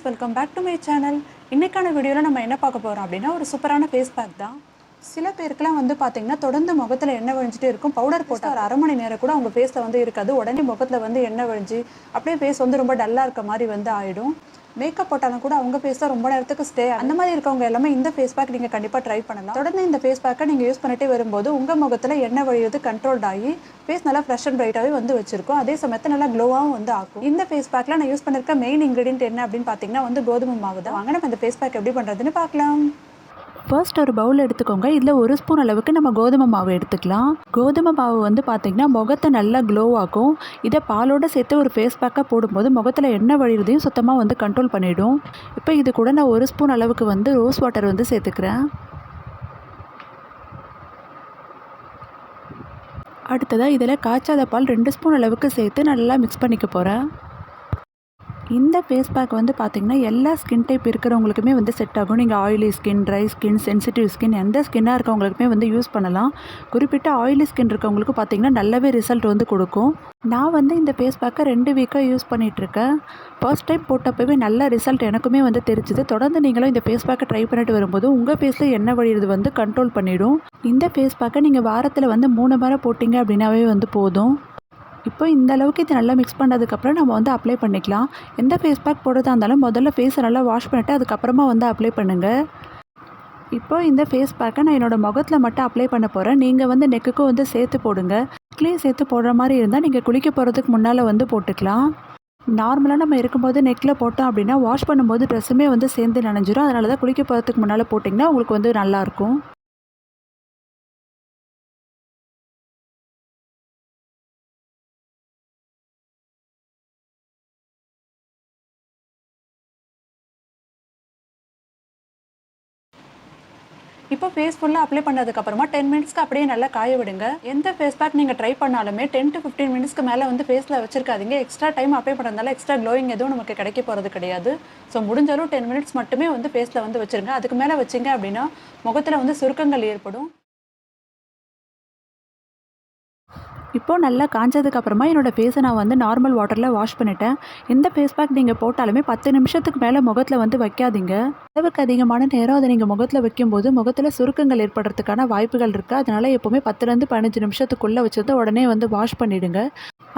Welcome back to my channel. இன்றைக்கான வீடியோவில் நம்ம என்ன பார்க்க போகிறோம் அப்படின்னா ஒரு சூப்பரான ஃபேஸ் பேக் தான். சில பேருக்குலாம் வந்து பார்த்திங்கன்னா தொடர்ந்து முகத்தில் எண்ணெய் வழிஞ்சிட்டே இருக்கும். பவுடர் போட்டால் ஒரு அரை மணி நேரம் கூட அவங்க ஃபேஸில் வந்து இருக்காது. உடனே முகத்தில் வந்து எண்ணெய் வழிஞ்சு அப்படியே ஃபேஸ் வந்து ரொம்ப டல்லாக இருக்க மாதிரி வந்து ஆகிடும். மேக்கப் போட்டாலும் கூட அவங்க ஃபேஸில் ரொம்ப நேரத்துக்கு ஸ்டே அந்த மாதிரி இருக்கவங்க எல்லாமே இந்த ஃபேஸ் பேக் நீங்கள் கண்டிப்பாக ட்ரை பண்ணலாம். தொடர்ந்து இந்த ஃபேஸ் பேக்கை நீங்கள் யூஸ் பண்ணிட்டே வரும்போது உங்கள் முகத்தில் எண்ணெய் வழிவது கண்ட்ரோல்ட் ஆகி ஃபேஸ் நல்லா ஃப்ரெஷ் அண்ட் பிரைட்டாகவே வந்து வச்சிருக்கும். அதே சமயத்தில் நல்லா க்ளோவாகவும் வந்து ஆகும். இந்த ஃபேஸ் பேக்கில் நான் யூஸ் பண்ணிருக்க மெயின் இன்க்ரீடியன்ட் என்ன அப்படின்னு பார்த்தீங்கன்னா வந்து கோதுமை மாவு தான். வாங்க நம்ம இந்த ஃபேஸ் பேக் எப்படி பண்ணுறதுன்னு பார்க்கலாம். ஃபர்ஸ்ட் ஒரு பவுல் எடுத்துக்கோங்க. இதில் ஒரு ஸ்பூன் அளவுக்கு நம்ம கோதுமை மாவு எடுத்துக்கலாம். கோதுமை மாவு வந்து பார்த்திங்கன்னா முகத்தை நல்லா க்ளோ ஆகும். இதை பாலோடு சேர்த்து ஒரு ஃபேஸ் பேக்காக போடும்போது முகத்தில் எண்ணெய் வழிகிறதையும் சுத்தமாக வந்து கண்ட்ரோல் பண்ணிவிடும். இப்போ இது கூட நான் ஒரு ஸ்பூன் அளவுக்கு வந்து ரோஸ் வாட்டர் வந்து சேர்த்துக்கிறேன். அடுத்ததாக இதில் காய்ச்சாத பால் 2 ஸ்பூன் அளவுக்கு சேர்த்து நல்லா மிக்ஸ் பண்ணிக்க போகிறேன். இந்த ஃபேஸ் பேக் வந்து பார்த்திங்கன்னா எல்லா ஸ்கின் டைப் இருக்கிறவங்களுக்குமே வந்து செட் ஆகும். நீங்கள் oily skin, dry skin, sensitive skin எந்த ஸ்கின்னாக இருக்கவங்களுக்குமே வந்து யூஸ் பண்ணலாம். குறிப்பிட்ட ஆயிலி ஸ்கின் இருக்கவங்களுக்கு பார்த்திங்கன்னா நல்லாவே ரிசல்ட் வந்து கொடுக்கும். நான் வந்து இந்த ஃபேஸ் பேக்கை 2 வீக்காக யூஸ் பண்ணிகிட்ருக்கேன். ஃபர்ஸ்ட் டைம் போட்டப்பவே நல்ல ரிசல்ட் எனக்குமே வந்து தெரிஞ்சுது. தொடர்ந்து நீங்களும் இந்த ஃபேஸ் பேக்கை ட்ரை பண்ணிட்டு வரும்போது உங்கள் ஃபேஸில் எண்ணெய் வழிகிறது வந்து கண்ட்ரோல் பண்ணிவிடும். இந்த ஃபேஸ் பேக்கை நீங்கள் வாரத்தில் வந்து 3 முறை போட்டிங்க அப்படின்னாவே வந்து போதும். இப்போ இந்த அளவுக்கு இது நல்லா மிக்ஸ் பண்ணதுக்கப்புறம் நம்ம வந்து அப்ளை பண்ணிக்கலாம். எந்த ஃபேஸ் பேக் போடுறதா இருந்தாலும் முதல்ல ஃபேஸை நல்லா வாஷ் பண்ணிவிட்டு அதுக்கப்புறமா வந்து அப்ளை பண்ணுங்கள். இப்போ இந்த ஃபேஸ் பேக்கை நான் என்னோடய முகத்தில் மட்டும் அப்ளை பண்ண போகிறேன். நீங்கள் வந்து நெக்குக்கும் வந்து சேர்த்து போடுங்க. நெக்லேயும் சேர்த்து போடுற மாதிரி இருந்தால் நீங்கள் குளிக்க போகிறதுக்கு முன்னால் வந்து போட்டுக்கலாம். நார்மலாக நம்ம இருக்கும்போது நெக்கில் போட்டோம் அப்படின்னா வாஷ் பண்ணும்போது ட்ரெஸ்ஸுமே வந்து சேர்ந்து நனைஞ்சிரும். அதனால தான் குளிக்க போகிறதுக்கு முன்னால் போட்டிங்கன்னா உங்களுக்கு வந்து நல்லாயிருக்கும். இப்போ ஃபேஸ் ஃபுல்லாக அப்ளை பண்ணதுக்கப்புறமா 10 மினிட்ஸ்க்கு அப்படியே நல்லா காய விடுங்க. எந்த ஃபேஸ் பேக் நீங்கள் ட்ரை பண்ணாலுமே 10 to 15 மினிட்ஸ்க்கு மேலே வந்து ஃபேஸில் வச்சிருக்காதீங்க. எக்ஸ்ட்ரா டைம் அப்ளை பண்ணுறதுனால எக்ஸ்ட்ரா க்ளோயிங் எதுவும் நமக்கு கிடைக்க போகிறது கிடையாது. ஸோ முடிஞ்சாலும் 10 மினிட்ஸ் மட்டுமே வந்து ஃபேஸில் வந்து வச்சுருங்க. அதுக்கு மேலே வச்சிங்க அப்படின்னா முகத்தில் வந்து சுருக்கங்கள் ஏற்படும். இப்போது நல்லா காஞ்சதுக்கப்புறமா என்னோடய ஃபேஸை நான் வந்து நார்மல் வாட்டரில் வாஷ் பண்ணிட்டேன். எந்த ஃபேஸ் பேக் நீங்கள் போட்டாலுமே 10 நிமிஷத்துக்கு மேலே முகத்தில் வந்து வைக்காதீங்க. அளவுக்கு அதிகமான நேரம் அதை நீங்கள் முகத்தில் வைக்கும்போது முகத்தில் சுருக்கங்கள் ஏற்படுறதுக்கான வாய்ப்புகள் இருக்குது. அதனால் எப்போவுமே 10லேருந்து 15 நிமிஷத்துக்குள்ளே வச்சுருந்து உடனே வந்து வாஷ் பண்ணிவிடுங்க.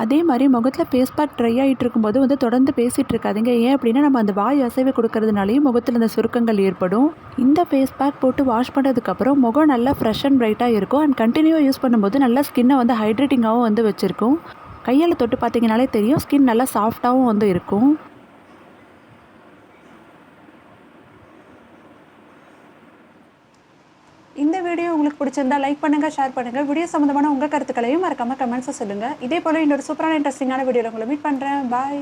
அதே மாதிரி முகத்தில் ஃபேஸ் பேக் ட்ரை ஆகிட்டு இருக்கும்போது வந்து தொடர்ந்து பேசிகிட்டு இருக்காதிங்க. ஏன் அப்படின்னா நம்ம அந்த வாய் அசைவை கொடுக்கறதுனாலையும் முகத்தில் இந்த சுருக்கங்கள் ஏற்படும். இந்த ஃபேஸ் பேக் போட்டு வாஷ் பண்ணுறதுக்கப்புறம் முகம் நல்லா ஃப்ரெஷ் அண்ட் பிரைட்டாக இருக்கும். அண்ட் கண்டினியூவாக யூஸ் பண்ணும்போது நல்லா ஸ்கின்னை வந்து ஹைட்ரேட்டிங்காகவும் வந்து வச்சுருக்கும். கையால் தொட்டு பார்த்தீங்கனாலே தெரியும் ஸ்கின் நல்லா சாஃப்டாகவும் வந்து இருக்கும். இந்த வீடியோ உங்களுக்கு பிடிச்சிருந்தா லைக் பண்ணுங்கள், ஷேர் பண்ணுங்கள். வீடியோ சம்மந்தமான உங்கள் கருத்துக்களையும் மறக்காமல் கமெண்ட்ஸை சொல்லுங்கள். இதே போல் இன்னொரு சூப்பரான இன்ட்ரெஸ்டிங்கான வீடியோவில் உங்களை மீட் பண்ணுறேன். பாய்.